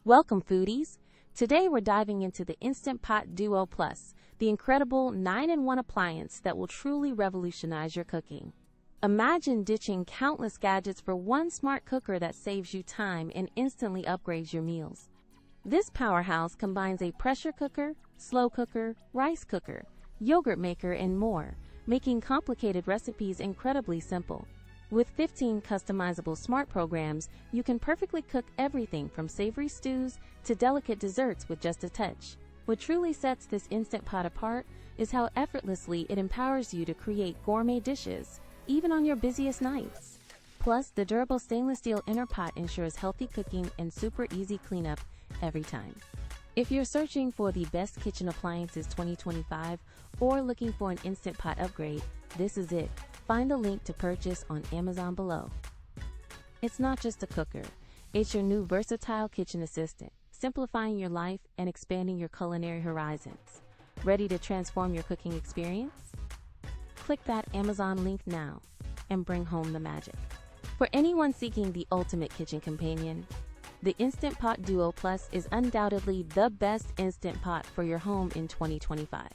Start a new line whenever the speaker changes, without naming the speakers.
Welcome, foodies! Today we're diving into the Instant Pot Duo Plus, the incredible 9-in-1 appliance that will truly revolutionize your cooking. Imagine ditching countless gadgets for one smart cooker that saves you time and instantly upgrades your meals. This powerhouse combines a pressure cooker, slow cooker, rice cooker, yogurt maker, and more, making complicated recipes incredibly simple. With 15 customizable smart programs, you can perfectly cook everything from savory stews to delicate desserts with just a touch. What truly sets this Instant Pot apart is how effortlessly it empowers you to create gourmet dishes, even on your busiest nights. Plus, the durable stainless steel inner pot ensures healthy cooking and super easy cleanup every time. If you're searching for the best kitchen appliances 2025 or looking for an Instant Pot upgrade, this is it. Find the link to purchase on Amazon below. It's not just a cooker, it's your new versatile kitchen assistant, simplifying your life and expanding your culinary horizons. Ready to transform your cooking experience? Click that Amazon link now and bring home the magic. For anyone seeking the ultimate kitchen companion, the Instant Pot Duo Plus is undoubtedly the best Instant Pot for your home in 2025.